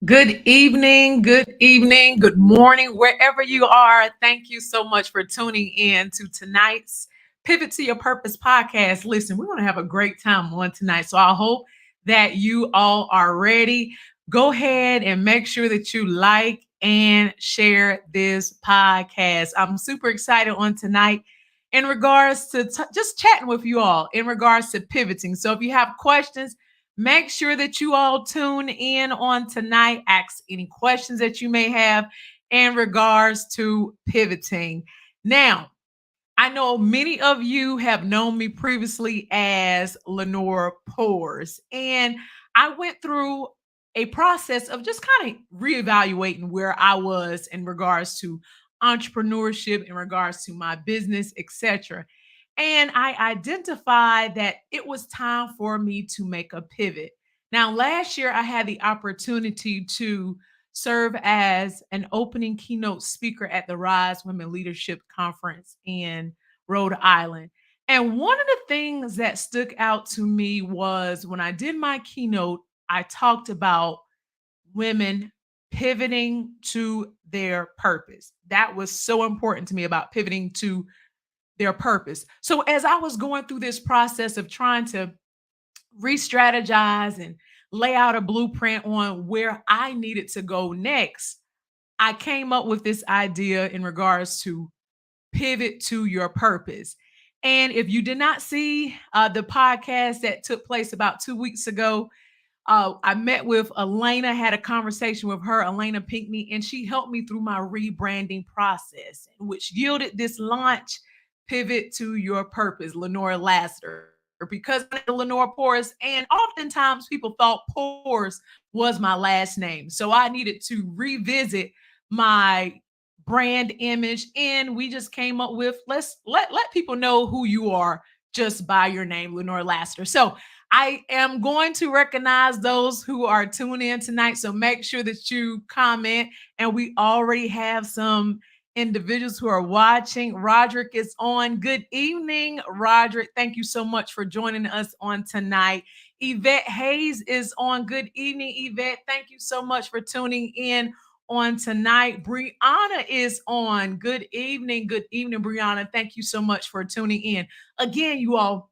Good evening, good morning, wherever you are. Thank you so much for tuning in to tonight's Pivot to Your Purpose podcast. Listen, we're going to have a great time on tonight. So I hope that you all are ready. Go ahead and make sure that you like and share this podcast. I'm super excited on tonight in regards to just chatting with you all in regards to pivoting. So if you have questions, make sure that you all tune in on tonight. Ask any questions that you may have in regards to pivoting. Now, I know many of you have known me previously as Lenora Pours, and I went through a process of just kind of reevaluating where I was in regards to entrepreneurship, in regards to my business, etc. And I identified that it was time for me to make a pivot. Now, last year I had the opportunity to serve as an opening keynote speaker at the Rise Women Leadership Conference in Rhode Island. And one of the things that stuck out to me was when I did my keynote, I talked about women pivoting to their purpose. That was so important to me about pivoting to their purpose. So as I was going through this process of trying to re-strategize and lay out a blueprint on where I needed to go next, I came up with this idea in regards to pivot to your purpose. And if you did not see the podcast that took place about 2 weeks ago, I met with Elena, had a conversation with her, Elena Pinckney, and she helped me through my rebranding process, which yielded this launch, Pivot to Your Purpose, Lenora Lassiter. Because Lenora Pours, and oftentimes people thought Pours was my last name. So I needed to revisit my brand image, and we just came up with let people know who you are just by your name, Lenora Lassiter. So I am going to recognize those who are tuning in tonight. So make sure that you comment. And we already have some individuals who are watching. Roderick is on. Good evening, Roderick. Thank you so much for joining us on tonight. Yvette Hayes is on. Good evening, Yvette. Thank you so much for tuning in on tonight. Brianna is on. Good evening, Brianna. Thank you so much for tuning in. Again, you all,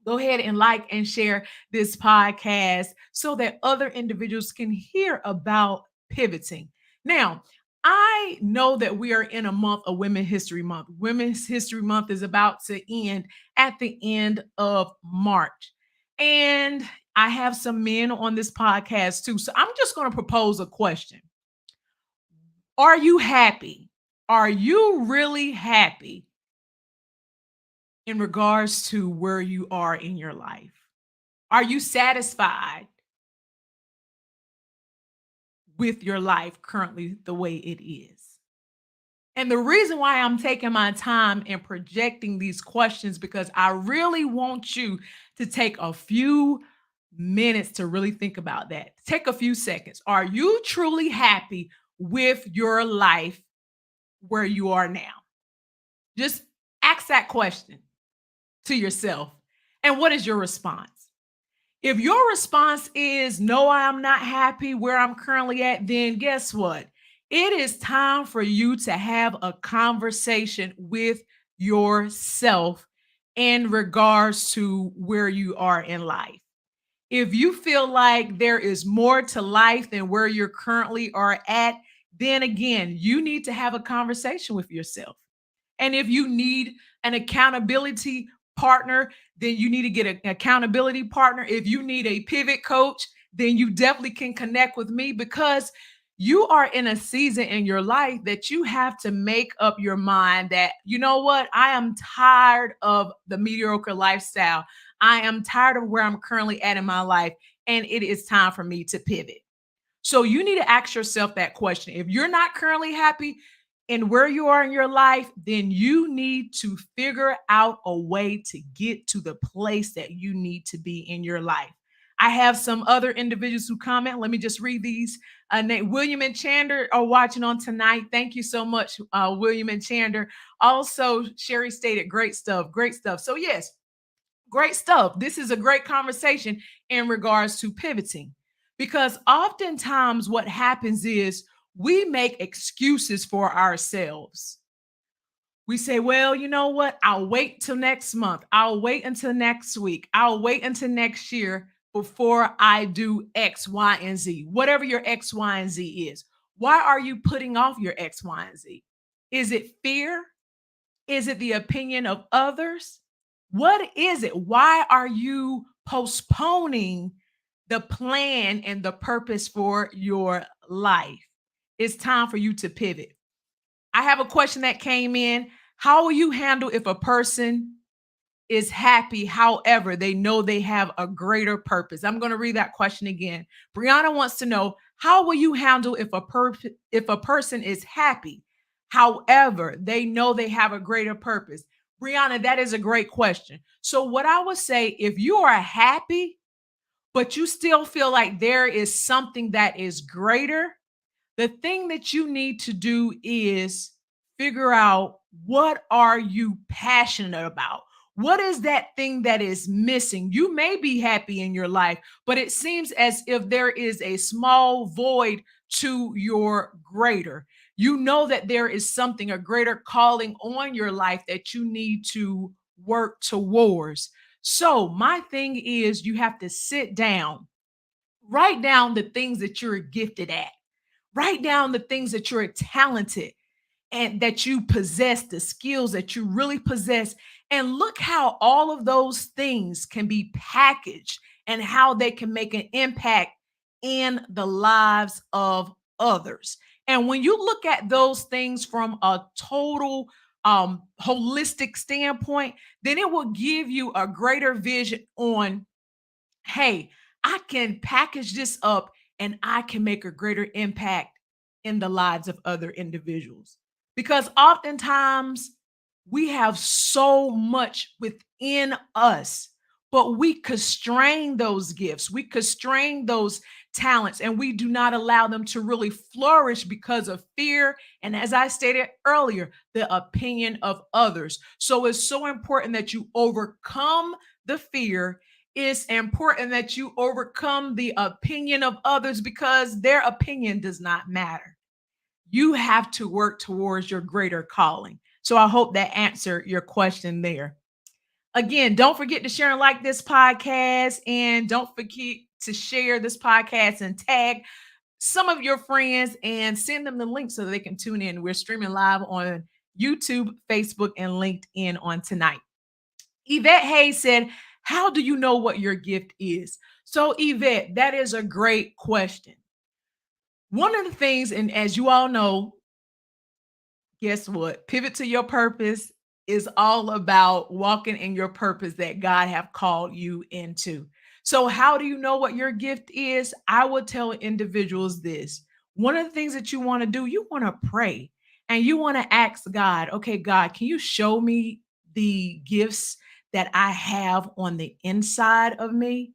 go ahead and like and share this podcast so that other individuals can hear about pivoting. Now, I know that we are in a month of Women's History Month. Women's History Month is about to end at the end of March. And I have some men on this podcast too. So I'm just going to propose a question. Are you happy? Are you really happy in regards to where you are in your life? Are you satisfied with your life currently the way it is? And the reason why I'm taking my time and projecting these questions, because I really want you to take a few minutes to really think about that. Take a few seconds. Are you truly happy with your life where you are now? Just ask that question to yourself. And what is your response? If your response is no, I'm not happy where I'm currently at, then guess what? It is time for you to have a conversation with yourself in regards to where you are in life. If you feel like there is more to life than where you're currently are at, then again, you need to have a conversation with yourself. And if you need an accountability partner, then you need to get an accountability partner. If you need a pivot coach, then you definitely can connect with me, because you are in a season in your life that you have to make up your mind that, you know what, I am tired of the mediocre lifestyle. I am tired of where I'm currently at in my life, and it is time for me to pivot. So you need to ask yourself that question. If you're not currently happy in where you are in your life, then you need to figure out a way to get to the place that you need to be in your life. I have some other individuals who comment. Let me just read these. William and Chander are watching on tonight. Thank you so much, William and Chander. Also, Sherry stated, great stuff, great stuff. So, yes, great stuff. This is a great conversation in regards to pivoting because oftentimes what happens is we make excuses for ourselves. We say, well, you know what? I'll wait till next month. I'll wait until next week. I'll wait until next year before I do X, Y, and Z, whatever your X, Y, and Z is. Why are you putting off your X, Y, and Z? Is it fear? Is it the opinion of others? What is it? Why are you postponing the plan and the purpose for your life? It's time for you to pivot. I have a question that came in. How will you handle if a person is happy, however, they know they have a greater purpose? I'm going to read that question again. Brianna wants to know, how will you handle if a person is happy, however, they know they have a greater purpose? Brianna, that is a great question. So what I would say, if you are happy, but you still feel like there is something that is greater, the thing that you need to do is figure out, what are you passionate about? What is that thing that is missing? You may be happy in your life, but it seems as if there is a small void to your greater. You know that there is something, a greater calling on your life that you need to work towards. So, my thing is, you have to sit down, write down the things that you're gifted at. Write down the things that you're talented and that you possess, the skills that you really possess. And look how all of those things can be packaged and how they can make an impact in the lives of others. And when you look at those things from a total holistic standpoint, then it will give you a greater vision on, hey, I can package this up and I can make a greater impact in the lives of other individuals. Because oftentimes we have so much within us, but we constrain those gifts, we constrain those talents, and we do not allow them to really flourish because of fear. And as I stated earlier, the opinion of others. So it's so important that you overcome the fear. It's important that you overcome the opinion of others because their opinion does not matter. You have to work towards your greater calling. So I hope that answered your question there. Again, don't forget to share and like this podcast, and don't forget to share this podcast and tag some of your friends and send them the link so that they can tune in. We're streaming live on YouTube, Facebook, and LinkedIn on tonight. Yvette Hayes said, how do you know what your gift is? So, Yvette, that is a great question. One of the things, and as you all know, guess what? Pivot to your purpose is all about walking in your purpose that God have called you into. So how do you know what your gift is? I would tell individuals this. One of the things that you want to do, you want to pray and you want to ask God, okay, God, can you show me the gifts that I have on the inside of me?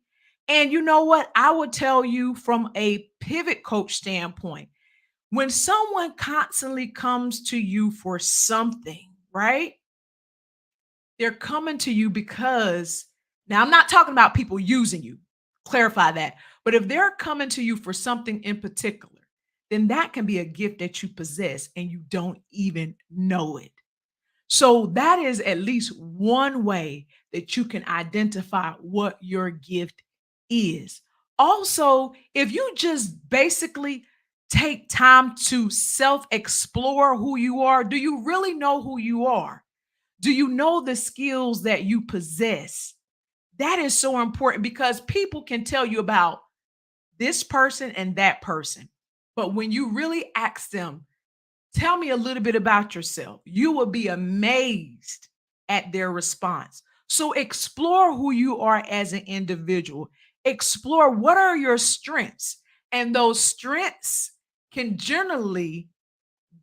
And you know what? I would tell you from a pivot coach standpoint, when someone constantly comes to you for something, right? They're coming to you because, now I'm not talking about people using you, clarify that. But if they're coming to you for something in particular, then that can be a gift that you possess and you don't even know it. So that is at least one way that you can identify what your gift is. Also, if you just basically take time to self explore who you are, do you really know who you are? Do you know the skills that you possess? That is so important because people can tell you about this person and that person. But when you really ask them, tell me a little bit about yourself, you will be amazed at their response. So explore who you are as an individual. Explore what are your strengths. And those strengths can generally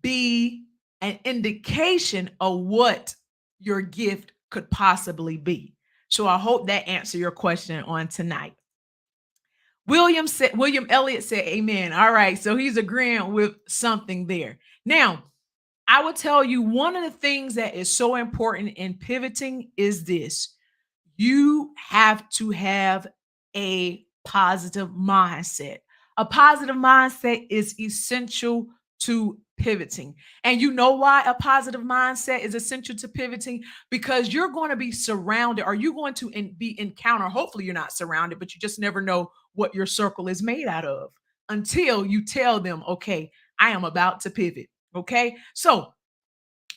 be an indication of what your gift could possibly be. So I hope that answered your question on tonight. William Elliott said amen. All right, so he's agreeing with something there. Now, I will tell you one of the things that is so important in pivoting is this. You have to have a positive mindset. A positive mindset is essential to pivoting. And you know why a positive mindset is essential to pivoting? Because you're going to be surrounded, or you're going to be encounter. Hopefully, you're not surrounded, but you just never know what your circle is made out of until you tell them, okay, I am about to pivot. Okay. So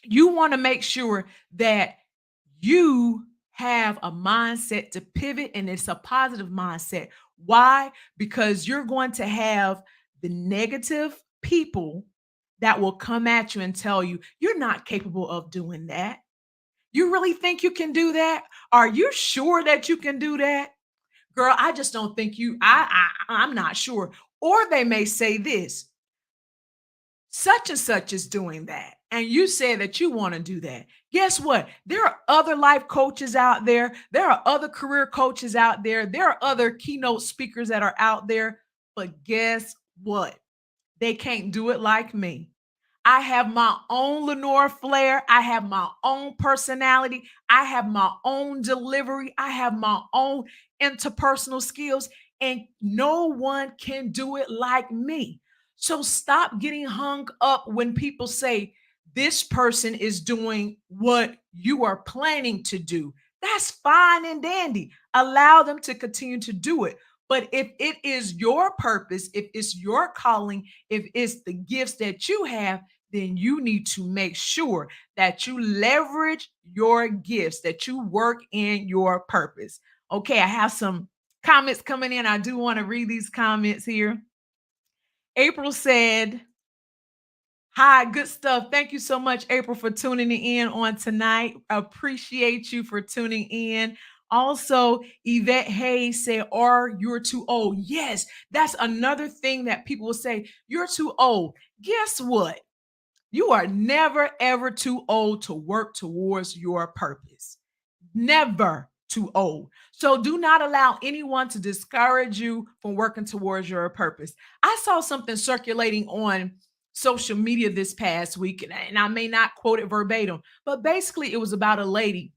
you want to make sure that you have a mindset to pivot, and it's a positive mindset. Why? Because you're going to have the negative people that will come at you and tell you you're not capable of doing that. You really think you can do that? Are you sure that you can do that? Girl, I just don't think you I'm not sure. Or they may say this, such and such is doing that, and you say that you want to do that. Guess what? There are other life coaches out there. There are other career coaches out there. There are other keynote speakers that are out there. But guess what? They can't do it like me. I have my own Lenora flair. I have my own personality. I have my own delivery. I have my own interpersonal skills, and no one can do it like me. So stop getting hung up when people say this person is doing what you are planning to do. That's fine and dandy. Allow them to continue to do it. But if it is your purpose, if it's your calling, if it's the gifts that you have, then you need to make sure that you leverage your gifts, that you work in your purpose. Okay, I have some comments coming in. I do want to read these comments here. April said, hi, good stuff. Thank you so much, April, for tuning in on tonight. Appreciate you for tuning in. Also, Yvette Hayes said, or you're too old. Yes, that's another thing that people will say, you're too old. Guess what? You are never, ever too old to work towards your purpose. Never too old. So do not allow anyone to discourage you from working towards your purpose. I saw something circulating on social media this past week, and I may not quote it verbatim, but basically it was about a lady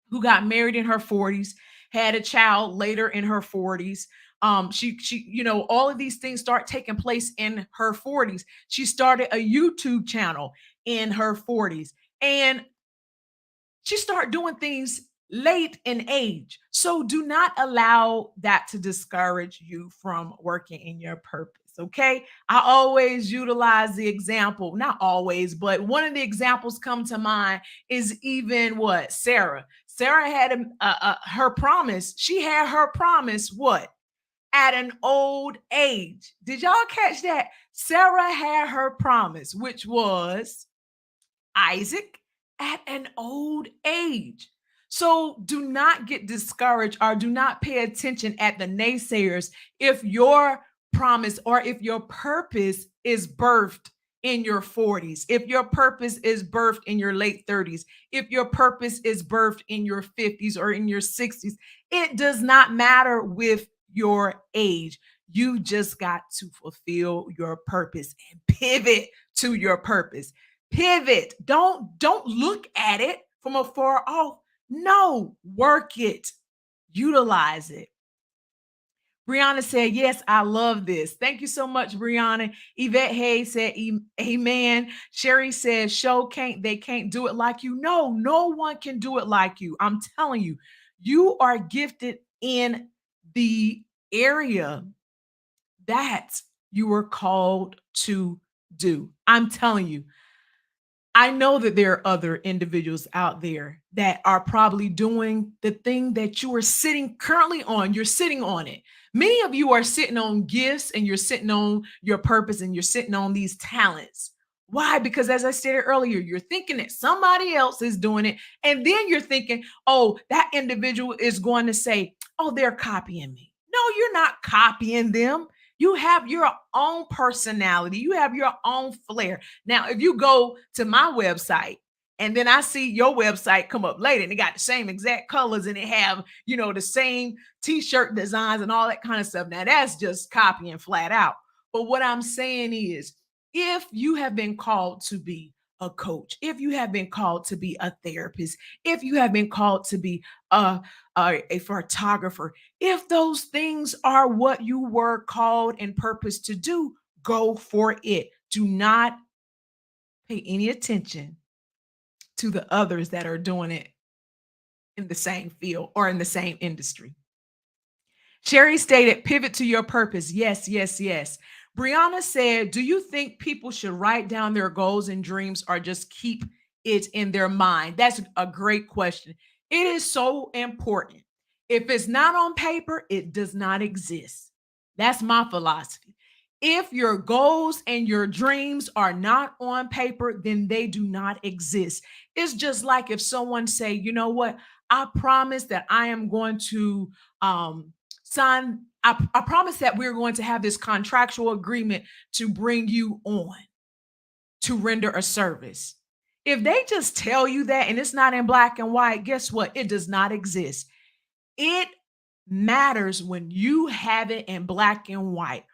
who got married in her 40s, had a child later in her 40s. All of these things start taking place in her 40s. She started a YouTube channel in her 40s, and she started doing things late in age. So do not allow that to discourage you from working in your purpose. Okay. I always utilize the example, not always, but one of the examples come to mind is even what Sarah. Sarah had her promise. She had her promise what? At an old age. Did y'all catch that? Sarah had her promise, which was Isaac at an old age. So do not get discouraged or do not pay attention at the naysayers if your promise or if your purpose is birthed in your 40s, if your purpose is birthed in your late 30s, if your purpose is birthed in your 50s or in your 60s, it does not matter with your age. You just got to fulfill your purpose and pivot to your purpose. Pivot. Don't look at it from afar off. No, work it. Utilize it. Brianna said, yes, I love this. Thank you so much, Brianna. Yvette Hayes said, amen. Sherry says, they can't do it like you. No one can do it like you. I'm telling you, you are gifted in the area that you were called to do. I'm telling you. I know that there are other individuals out there that are probably doing the thing that you are sitting currently on. You're sitting on it. Many of you are sitting on gifts and you're sitting on your purpose and you're sitting on these talents. Why? Because as I stated earlier, you're thinking that somebody else is doing it. And then you're thinking, oh, that individual is going to say, oh, they're copying me. No, you're not copying them. You have your own personality, you have your own flair. Now, if you go to my website, and then I see your website come up later and it got the same exact colors and it have, the same t-shirt designs and all that kind of stuff. Now that's just copying flat out. But what I'm saying is, if you have been called to be a coach, if you have been called to be a therapist, if you have been called to be a photographer, if those things are what you were called and purposed to do, go for it. Do not pay any attention to the others that are doing it in the same field or in the same industry. Sherry stated, pivot to your purpose. Yes, yes, yes. Brianna said, do you think people should write down their goals and dreams or just keep it in their mind? That's a great question. It is so important. If it's not on paper, it does not exist. That's my philosophy. If your goals and your dreams are not on paper, then they do not exist. It's just like if someone say, you know what, I promise that I am going to sign, I promise that we're going to have this contractual agreement to bring you on to render a service. If they just tell you that and it's not in black and white, guess what? It does not exist. It matters when you have it in black and white.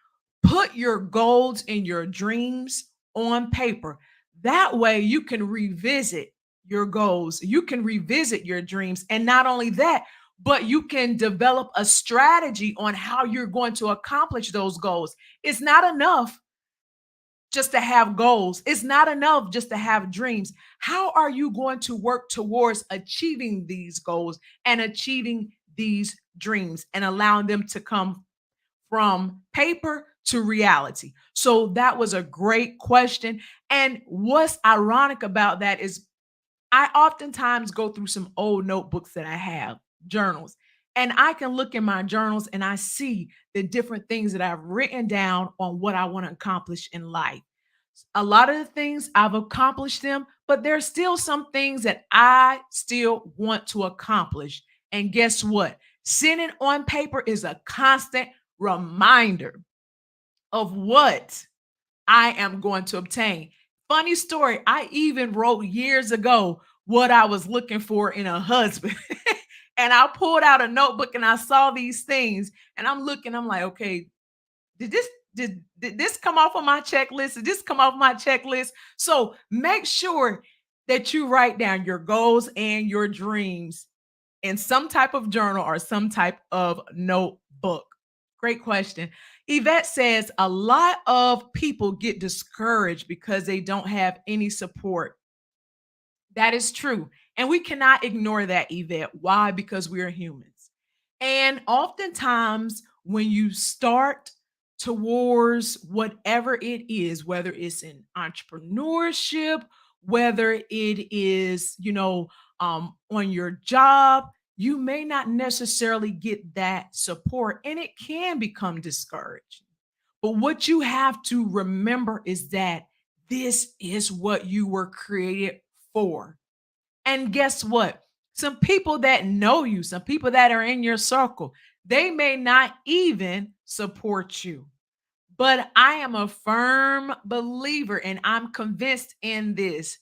Put your goals and your dreams on paper. That way you can revisit your goals, you can revisit your dreams. And not only that, but you can develop a strategy on how you're going to accomplish those goals. It's not enough just to have goals. It's not enough just to have dreams. How are you going to work towards achieving these goals and achieving these dreams and allowing them to come from paper to reality? So that was a great question. And what's ironic about that is I oftentimes go through some old notebooks that I have, journals, and I can look in my journals and I see the different things that I've written down on what I want to accomplish in life. A lot of the things I've accomplished them, but there's still some things that I still want to accomplish. And guess what? Sitting on paper is a constant reminder of what I am going to obtain. Funny story, I even wrote years ago what I was looking for in a husband. And I pulled out a notebook and I saw these things and I'm looking, I'm like, okay, did this did this come off of my checklist? Did this come off my checklist? So make sure that you write down your goals and your dreams in some type of journal or some type of notebook. Great question. Yvette says a lot of people get discouraged because they don't have any support. That is true. And we cannot ignore that, Yvette. Why? Because we are humans. And oftentimes, when you start towards whatever it is, whether it's in entrepreneurship, whether it is, on your job, you may not necessarily get that support and it can become discouraging. But what you have to remember is that this is what you were created for. And guess what? Some people that know you, some people that are in your circle, they may not even support you. But I am a firm believer and I'm convinced in this.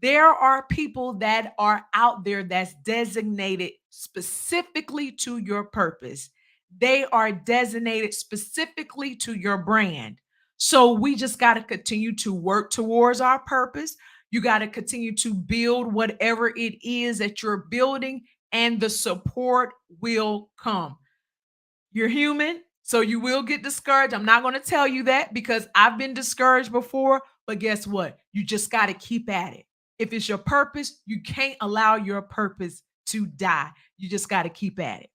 There are people that are out there that's designated specifically to your purpose. They are designated specifically to your brand. So we just got to continue to work towards our purpose. You got to continue to build whatever it is that you're building, and the support will come. You're human, so you will get discouraged. I'm not going to tell you that because I've been discouraged before, but guess what? You just got to keep at it. If it's your purpose, you can't allow your purpose to die. You just got to keep at it.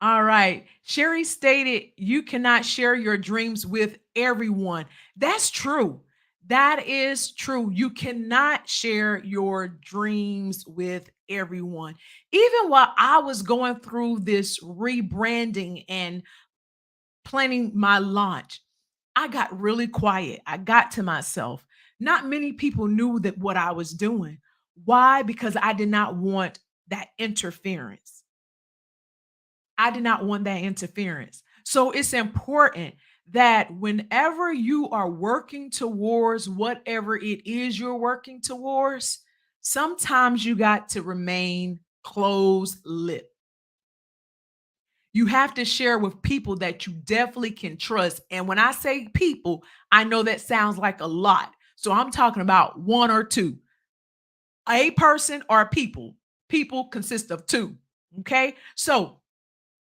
All right. Sherry stated you cannot share your dreams with everyone. That's true. That is true. You cannot share your dreams with everyone. Even while I was going through this rebranding and planning my launch, I got really quiet. I got to myself. Not many people knew that what I was doing. Why? Because I did not want that interference. I did not want that interference. So it's important that whenever you are working towards whatever it is you're working towards, sometimes you got to remain closed lip. You have to share with people that you definitely can trust. And when I say people, I know that sounds like a lot. So I'm talking about one or two, a person or people. People consist of two. Okay. So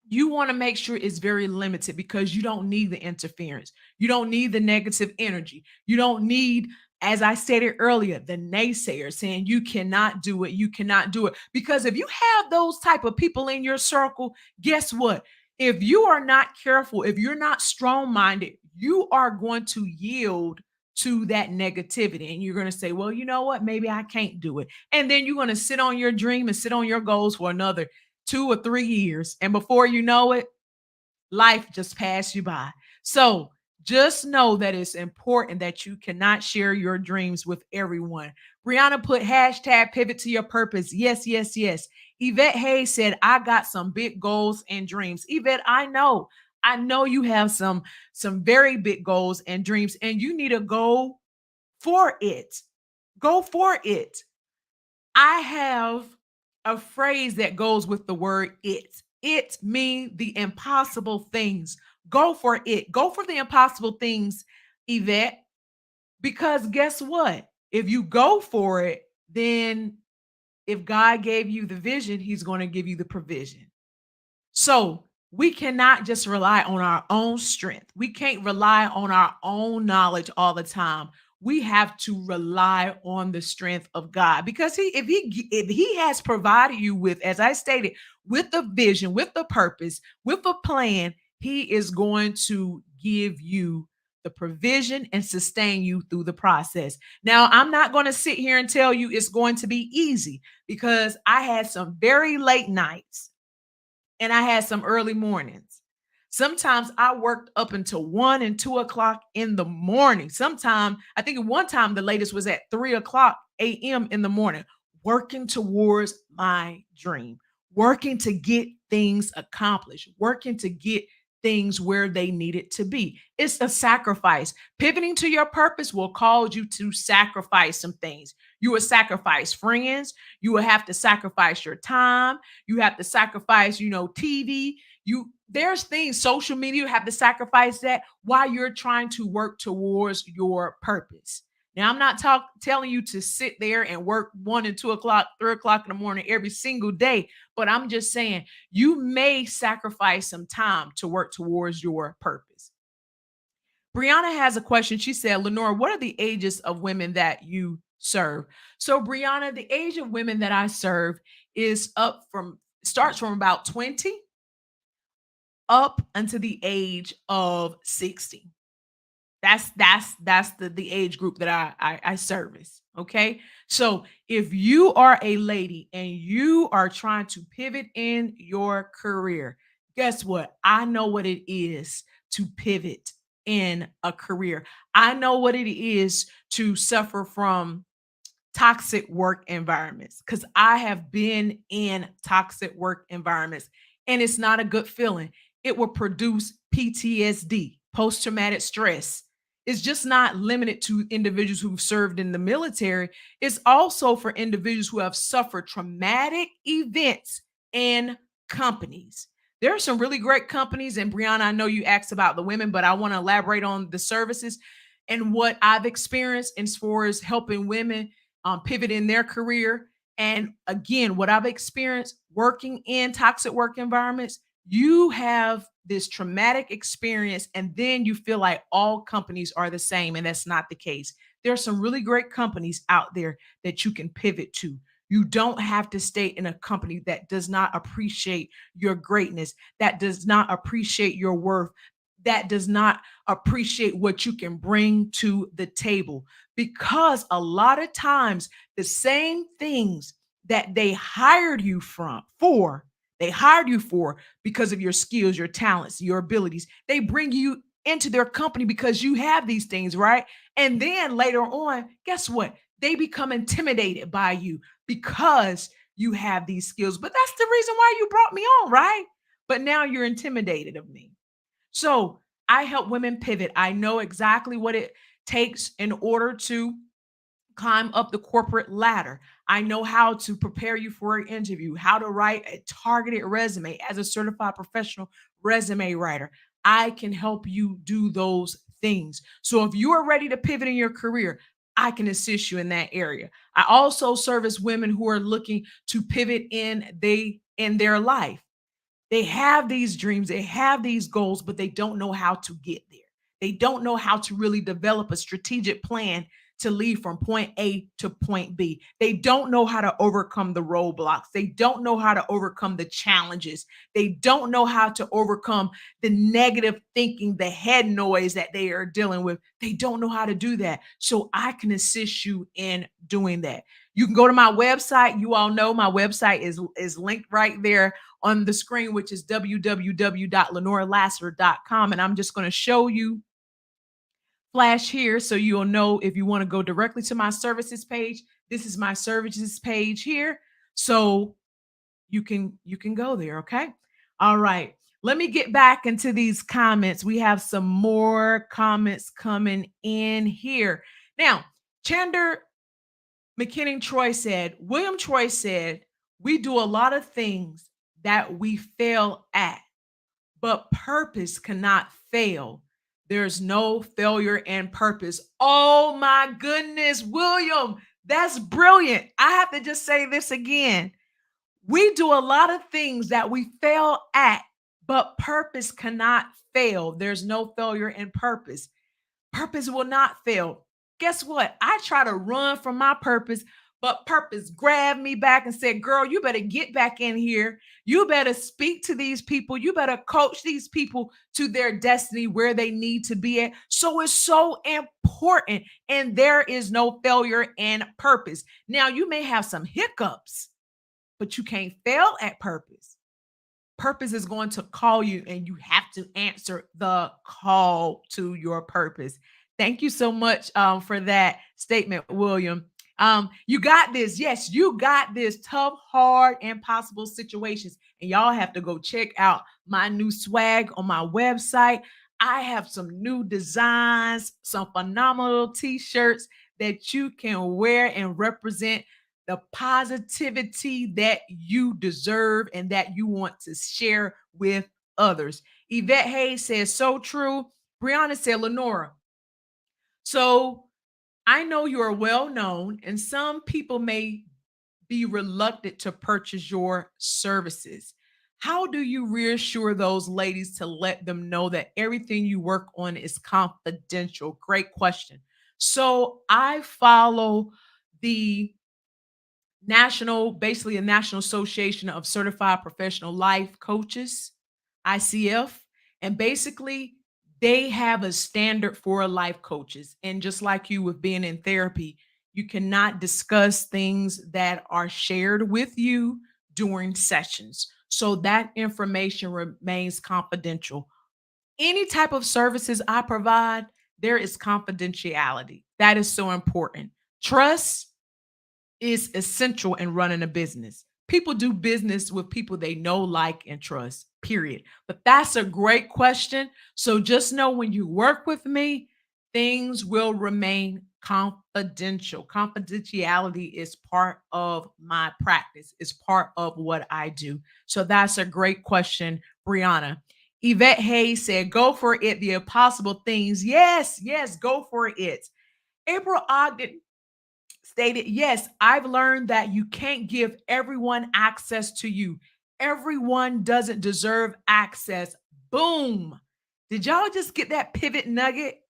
you want to make sure it's very limited because you don't need the interference. You don't need the negative energy. You don't need, as I stated earlier, the naysayer saying you cannot do it, you cannot do it. Because if you have those type of people in your circle, guess what? If you are not careful, if you're not strong-minded, you are going to yield to that negativity and you're going to say, well, you know what, maybe I can't do it. And then you're going to sit on your dream and sit on your goals for another 2 or 3 years. And before you know it, life just passed you by. So just know that it's important that you cannot share your dreams with everyone. Brianna put hashtag pivot to your purpose. Yes, yes, yes. Yvette Hayes said, I got some big goals and dreams. Yvette, I know you have some very big goals and dreams, and you need to go for it. Go for it. I have a phrase that goes with the word it. It means the impossible things. Go for it. Go for the impossible things, Yvette, because guess what? If you go for it, then if God gave you the vision, he's going to give you the provision. So we cannot just rely on our own strength. We can't rely on our own knowledge all the time. We have to rely on the strength of God because if he has provided you with, as I stated, with the vision, with the purpose, with a plan, he is going to give you the provision and sustain you through the process. Now, I'm not going to sit here and tell you it's going to be easy because I had some very late nights and I had some early mornings. Sometimes I worked up until 1 and 2 o'clock in the morning. Sometimes, I think at one time the latest was at 3 o'clock a.m. in the morning, working towards my dream, working to get things accomplished, working to get things where they needed to be. It's a sacrifice. Pivoting to your purpose will cause you to sacrifice some things. You will sacrifice friends. You will have to sacrifice your time. You have to sacrifice, TV. There's things, social media, you have to sacrifice that while you're trying to work towards your purpose. Now, I'm not telling you to sit there and work 1 and 2 o'clock, 3 o'clock in the morning every single day, but I'm just saying you may sacrifice some time to work towards your purpose. Brianna has a question. She said, Lenora, what are the ages of women that you serve? So, Brianna, the age of women that I serve is starts from about 20 up until the age of 60. That's the age group that I service. Okay. So if you are a lady and you are trying to pivot in your career, guess what? I know what it is to pivot in a career. I know what it is to suffer from toxic work environments because I have been in toxic work environments and it's not a good feeling. It will produce PTSD, post traumatic stress. It's just not limited to individuals who've served in the military. It's also for individuals who have suffered traumatic events in companies. There are some really great companies. And Brianna, I know you asked about the women, but I want to elaborate on the services and what I've experienced as far as helping women pivot in their career. And again, what I've experienced working in toxic work environments, you have this traumatic experience, and then you feel like all companies are the same, and that's not the case. There are some really great companies out there that you can pivot to. You don't have to stay in a company that does not appreciate your greatness, that does not appreciate your worth, that does not appreciate what you can bring to the table. Because a lot of times, the same things that they hired you for because of your skills, your talents, your abilities. They bring you into their company because you have these things, right? And then later on, guess what? They become intimidated by you because you have these skills. But that's the reason why you brought me on, right? But now you're intimidated of me. So I help women pivot. I know exactly what it takes in order to climb up the corporate ladder. I know how to prepare you for an interview, how to write a targeted resume as a certified professional resume writer. I can help you do those things. So if you are ready to pivot in your career, I can assist you in that area. I also service women who are looking to pivot in their life. They have these dreams, they have these goals, but they don't know how to get there. They don't know how to really develop a strategic plan to lead from point A to point B. They don't know how to overcome the roadblocks. They don't know how to overcome the challenges. They don't know how to overcome the negative thinking, the head noise that they are dealing with. They don't know how to do that. So I can assist you in doing that. You can go to my website. You all know my website is linked right there on the screen, which is www.lenoralassiter.com. And I'm just going to show you flash here so you'll know if you want to go directly to my services page. This is my services page here. So you can go there, okay? All right. Let me get back into these comments. We have some more comments coming in here. Now, Chander McKinnon Troy said, William Troy said, we do a lot of things that we fail at, but purpose cannot fail. There's no failure in purpose. Oh my goodness, William, that's brilliant. I have to just say this again. We do a lot of things that we fail at, but purpose cannot fail. There's no failure in purpose. Purpose will not fail. Guess what? I try to run from my purpose, but purpose grabbed me back and said, girl, you better get back in here. You better speak to these people. You better coach these people to their destiny where they need to be at. So it's so important. And there is no failure in purpose. Now, you may have some hiccups, but you can't fail at purpose. Purpose is going to call you and you have to answer the call to your purpose. Thank you so much for that statement, William. You got this. Yes, you got this. Tough, hard, impossible situations. And y'all have to go check out my new swag on my website. I have some new designs, some phenomenal t-shirts that you can wear and represent the positivity that you deserve and that you want to share with others. Yvette Hayes says, so true. Brianna said, Lenora, so I know you are well known and some people may be reluctant to purchase your services. How do you reassure those ladies to let them know that everything you work on is confidential? Great question. So I follow the basically a National Association of Certified Professional Life Coaches, ICF. And basically, they have a standard for life coaches. And just like you with being in therapy, you cannot discuss things that are shared with you during sessions. So that information remains confidential. Any type of services I provide, there is confidentiality. That is so important. Trust is essential in running a business. People do business with people they know, like, and trust, period. But that's a great question. So just know when you work with me, things will remain confidential. Confidentiality is part of my practice, it's part of what I do. So that's a great question, Brianna. Yvette Hayes said, go for it. The impossible things. Yes, yes, go for it. April Ogden stated, yes, I've learned that you can't give everyone access to you. Everyone doesn't deserve access. Boom. Did y'all just get that pivot nugget?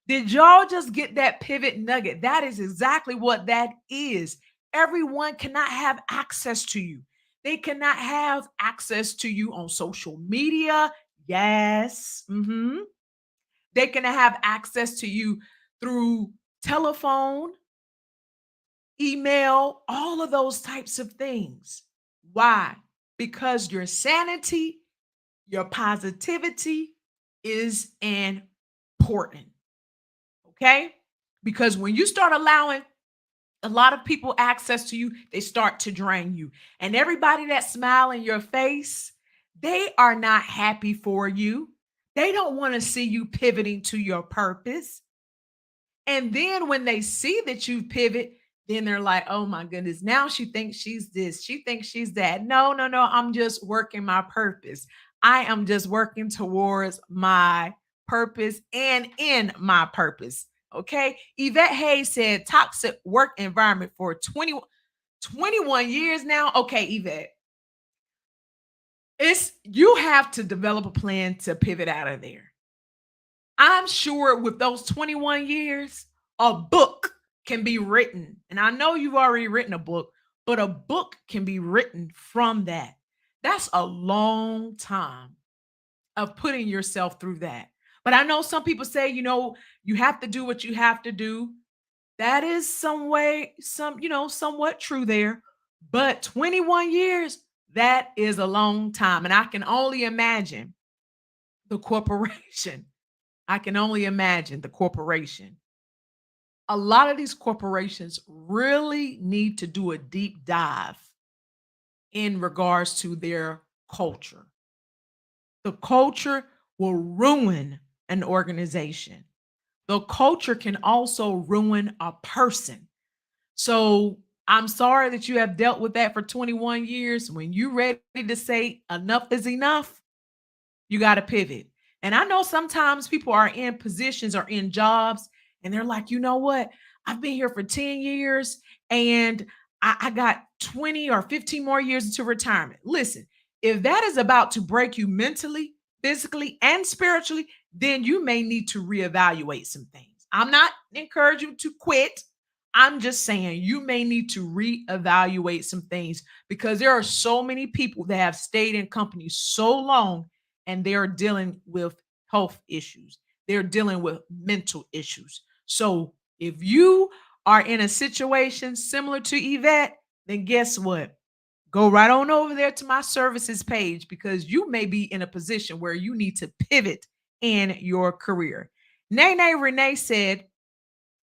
Did y'all just get that pivot nugget? That is exactly what that is. Everyone cannot have access to you. They cannot have access to you on social media. Yes. They can have access to you through telephone, email, all of those types of things. Why? Because your sanity, your positivity, is important. Okay? Because when you start allowing a lot of people access to you, they start to drain you. And everybody that smile in your face, they are not happy for you. They don't want to see you pivoting to your purpose. And then when they see that you pivot, then they're like, oh my goodness, now she thinks she's this, she thinks she's that. No, no, no, I'm just working my purpose. I am just working towards my purpose and in my purpose. Okay. Yvette Hayes said toxic work environment for 21 years now. Okay, Yvette, it's you have to develop a plan to pivot out of there. I'm sure with those 21 years, a book can be written. And I know you've already written a book, but a book can be written from that. That's a long time of putting yourself through that. But I know some people say, you have to do what you have to do. That is somewhat true there. But 21 years, that is a long time. And I can only imagine the corporation. I can only imagine the corporation. A lot of these corporations really need to do a deep dive in regards to their culture. The culture will ruin an organization. The culture can also ruin a person. So I'm sorry that you have dealt with that for 21 years. When you're ready to say enough is enough, you got to pivot. And I know sometimes people are in positions or in jobs and they're like, you know what? I've been here for 10 years and I got 20 or 15 more years into retirement. Listen, if that is about to break you mentally, physically, and spiritually, then you may need to reevaluate some things. I'm not encouraging you to quit. I'm just saying you may need to reevaluate some things because there are so many people that have stayed in companies so long and they're dealing with health issues. They're dealing with mental issues. So if you are in a situation similar to Yvette, then guess what? Go right on over there to my services page because you may be in a position where you need to pivot in your career. Nene Renee said,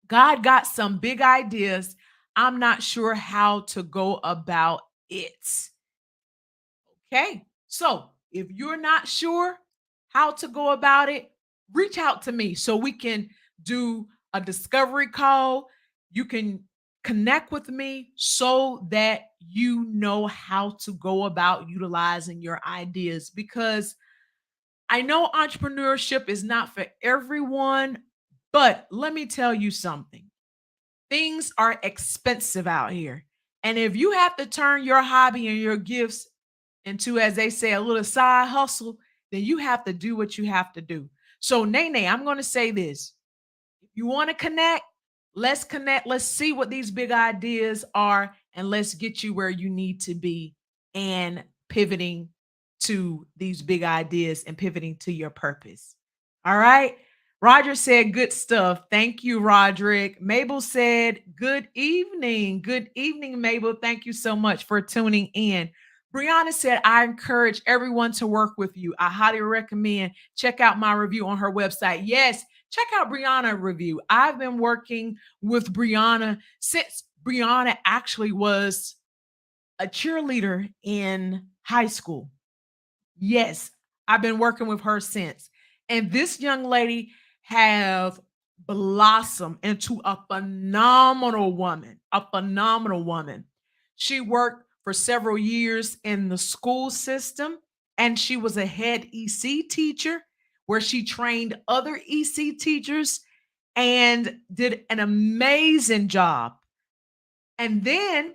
God got some big ideas. I'm not sure how to go about it. Okay. So if you're not sure how to go about it, reach out to me so we can do a discovery call. You can connect with me so that you know how to go about utilizing your ideas because I know entrepreneurship is not for everyone, but let me tell you something. Things are expensive out here. And if you have to turn your hobby and your gifts into, as they say, a little side hustle, then you have to do what you have to do. So, Nene, I'm going to say this. If you want to connect, let's connect. Let's see what these big ideas are, and let's get you where you need to be and pivoting to these big ideas and pivoting to your purpose. All right. Roger said, good stuff. Thank you, Roderick. Mabel said, good evening. Good evening, Mabel. Thank you so much for tuning in. Brianna said, I encourage everyone to work with you. I highly recommend check out my review on her website. Yes, check out Brianna review. I've been working with Brianna since Brianna actually was a cheerleader in high school. Yes, I've been working with her since. And this young lady have blossomed into a phenomenal woman, a phenomenal woman. She worked for several years in the school system and she was a head EC teacher where she trained other EC teachers and did an amazing job. And then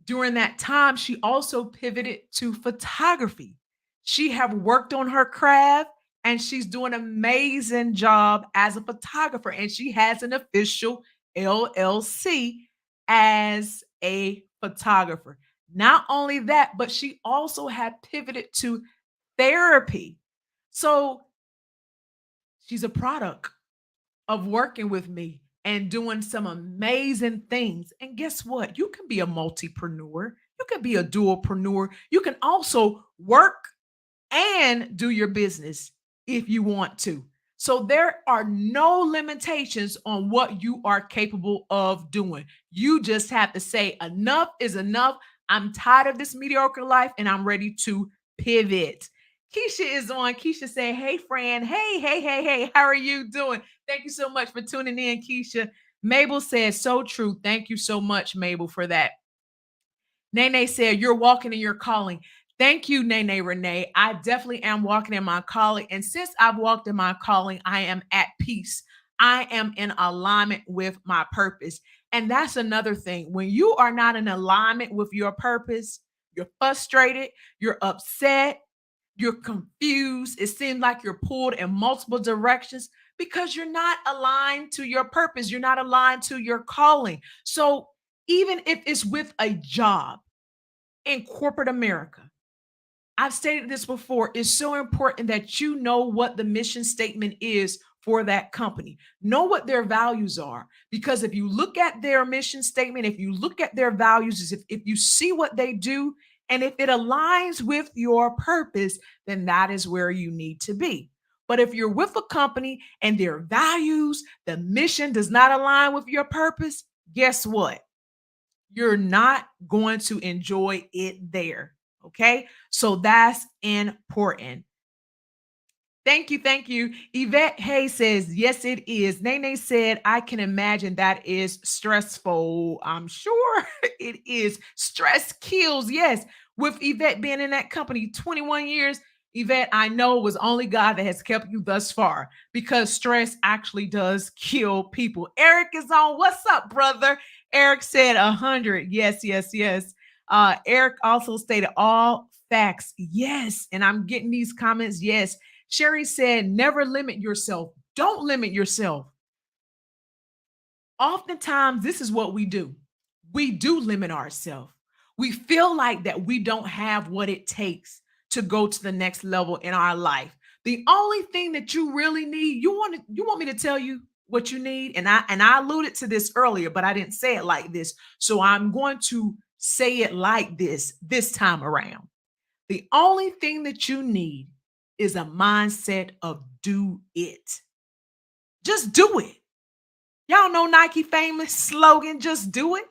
during that time, she also pivoted to photography. She have worked on her craft and she's doing an amazing job as a photographer and she has an official LLC as a photographer. Not only that, but she also had pivoted to therapy. So she's a product of working with me and doing some amazing things. And guess what? You can be a multipreneur. You can be a dualpreneur. You can also work and do your business. if you want to. So there are no limitations on what you are capable of doing. You just have to say, enough is enough. I'm tired of this mediocre life and I'm ready to pivot. Keisha is on. Keisha said, hey, friend. Hey, hey, hey, hey. How are you doing? Thank you so much for tuning in, Keisha. Mabel says, so true. Thank you so much, Mabel, for that. Nene said, you're walking in your calling. Thank you, Nene Renee. I definitely am walking in my calling. And since I've walked in my calling, I am at peace. I am in alignment with my purpose. And that's another thing. When you are not in alignment with your purpose, you're frustrated, you're upset, you're confused. It seems like you're pulled in multiple directions because you're not aligned to your purpose. You're not aligned to your calling. So even if it's with a job in corporate America, I've stated this before, it's so important that you know what the mission statement is for that company. Know what their values are. Because if you look at their mission statement, if you look at their values, if you see what they do, and if it aligns with your purpose, then that is where you need to be. But if you're with a company and their values, the mission does not align with your purpose, guess what? You're not going to enjoy it there. Okay. So that's important. Thank you. Thank you. Yvette Hayes says, yes, it is. Nene said, I can imagine that is stressful. I'm sure it is. Stress kills. Yes. With Yvette being in that company 21 years, Yvette, I know it was only God that has kept you thus far because stress actually does kill people. Eric is on. What's up, brother? Eric said 100. Yes, yes, yes. Eric also stated all facts. Yes. And I'm getting these comments. Yes. Sherry said, never limit yourself. Don't limit yourself. Oftentimes, this is what we do. We do limit ourselves. We feel like that we don't have what it takes to go to the next level in our life. The only thing that you really need, you want me to tell you what you need? And I alluded to this earlier, but I didn't say it like this. So I'm going to say it like this time around. The only thing that you need is a mindset of do it. Just do it. Y'all know Nike famous slogan, just do it.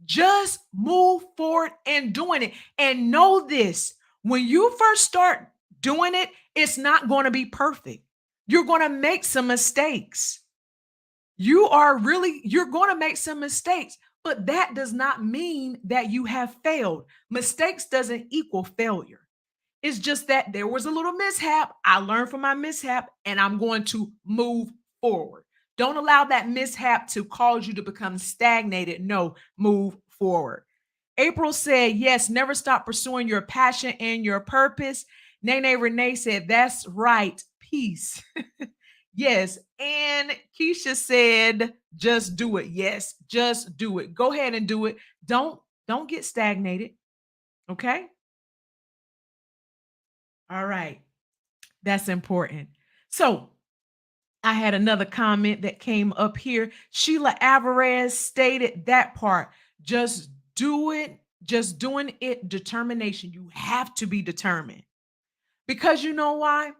Just move forward and doing it. And know this, when you first start doing it, it's not going to be perfect. You're going to make some mistakes. You're going to make some mistakes, but that does not mean that you have failed. Mistakes doesn't equal failure. It's just that there was a little mishap. I learned from my mishap and I'm going to move forward. Don't allow that mishap to cause you to become stagnated. No, move forward. April said, yes, never stop pursuing your passion and your purpose. Nene Renee said, that's right. Peace. Yes. And Keisha said, just do it. Yes, just do it. Go ahead and do it. Don't get stagnated. Okay. All right. That's important. So I had another comment that came up here. Sheila Alvarez stated that part. Just do it. Just doing it. Determination. You have to be determined. Because you know why?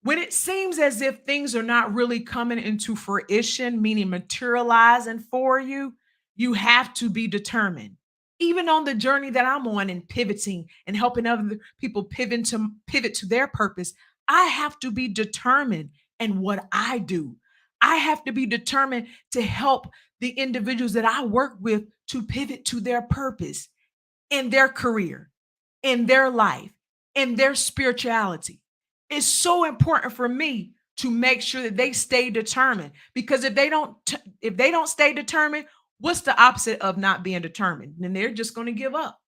When it seems as if things are not really coming into fruition, meaning materializing for you, you have to be determined. Even on the journey that I'm on and pivoting and helping other people pivot to their purpose, I have to be determined in what I do. I have to be determined to help the individuals that I work with to pivot to their purpose in their career, in their life, in their spirituality. It's so important for me to make sure that they stay determined because if they don't stay determined, what's the opposite of not being determined? Then they're just going to give up.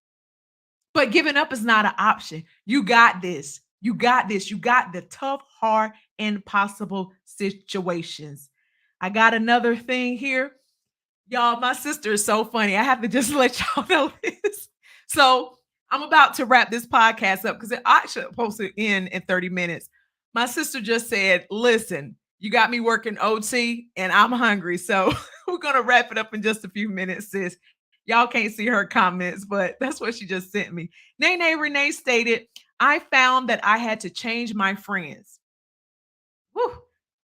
But giving up is not an option. You got this. You got this. You got the tough, hard, impossible situations. I got another thing here. Y'all, my sister is so funny. I have to just let y'all know this. So I'm about to wrap this podcast up because it actually supposed to end in 30 minutes. My sister just said, listen, you got me working OT and I'm hungry. So we're going to wrap it up in just a few minutes, sis. Y'all can't see her comments, but that's what she just sent me. Nene Renee stated, I found that I had to change my friends. Whew,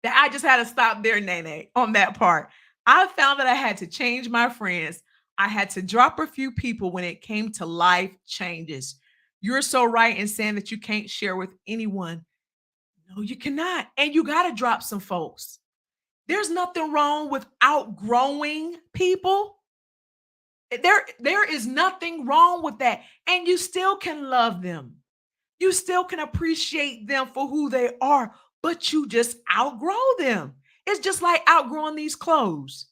that I just had to stop there, Nene, on that part. I found that I had to change my friends. I had to drop a few people when it came to life changes. You're so right in saying that you can't share with anyone. No, you cannot. And you got to drop some folks. There's nothing wrong with outgrowing people. There is nothing wrong with that. And you still can love them. You still can appreciate them for who they are, but you just outgrow them. It's just like outgrowing these clothes.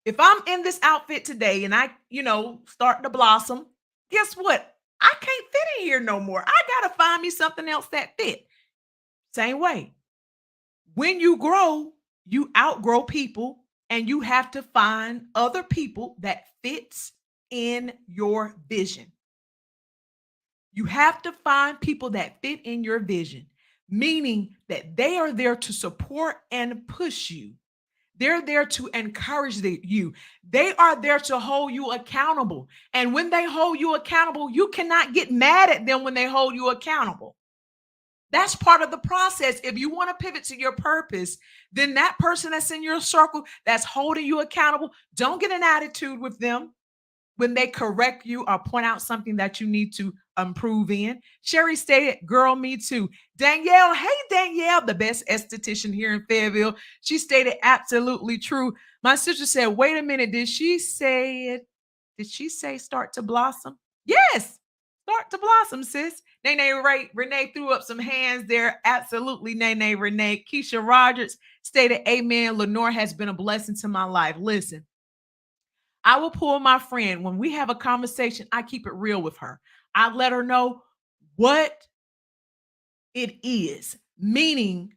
If I'm in this outfit today and I, start to blossom, guess what? I can't fit in here no more. I got to find me something else that fit. Same way. When you grow, you outgrow people and you have to find other people that fits in your vision. You have to find people that fit in your vision, meaning that they are there to support and push you. They're there to encourage you. They are there to hold you accountable. And when they hold you accountable, you cannot get mad at them when they hold you accountable. That's part of the process. If you want to pivot to your purpose, then that person that's in your circle that's holding you accountable, don't get an attitude with them when they correct you or point out something that you need to improve in. Sherry stated, girl, me too. Danielle, hey, Danielle, the best esthetician here in Fayetteville. She stated, absolutely true. My sister said, wait a minute, did she say it? Did she say start to blossom? Yes, start to blossom, sis. Nene Renee threw up some hands there. Absolutely, Nene Renee. Keisha Rogers stated, amen. Lenore has been a blessing to my life. Listen, I will pull my friend. When we have a conversation, I keep it real with her. I let her know what it is, meaning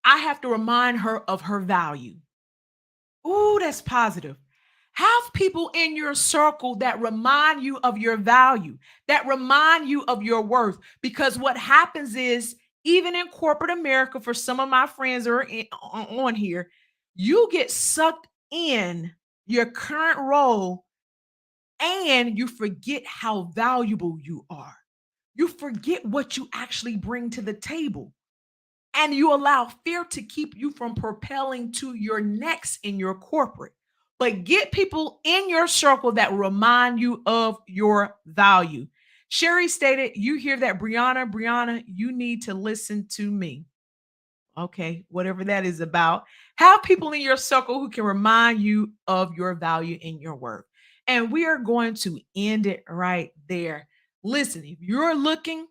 I have to remind her of her value. Ooh, that's positive. Have people in your circle that remind you of your value, that remind you of your worth. Because what happens is, even in corporate America, for some of my friends who are on here, you get sucked in your current role and you forget how valuable you are. You forget what you actually bring to the table. And you allow fear to keep you from propelling to your next in your corporate. But get people in your circle that remind you of your value. Sherry stated, you hear that, Brianna, you need to listen to me. Okay, whatever that is about. Have people in your circle who can remind you of your value and your worth. And we are going to end it right there. Listen, if you're looking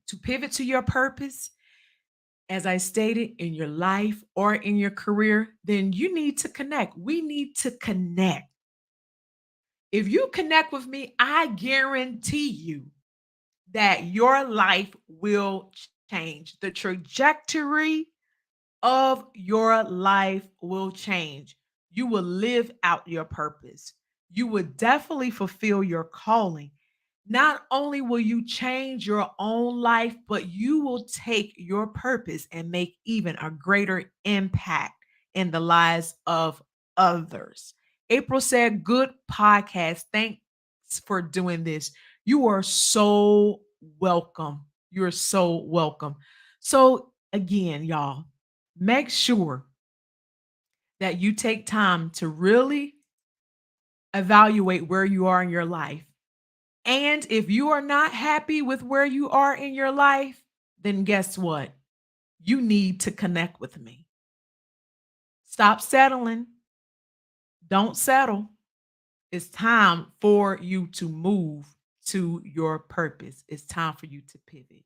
to pivot to your purpose, as I stated, in your life or in your career, then you need to connect. We need to connect. If you connect with me, I guarantee you that your life will change. The trajectory of your life will change. You will live out your purpose. You will definitely fulfill your calling. Not only will you change your own life, but you will take your purpose and make even a greater impact in the lives of others. April said, good podcast. Thanks for doing this. You are so welcome. You're so welcome. So, again, y'all, make sure that you take time to really evaluate where you are in your life. And if you are not happy with where you are in your life, then guess what? You need to connect with me. Stop settling. Don't settle. It's time for you to move to your purpose. It's time for you to pivot.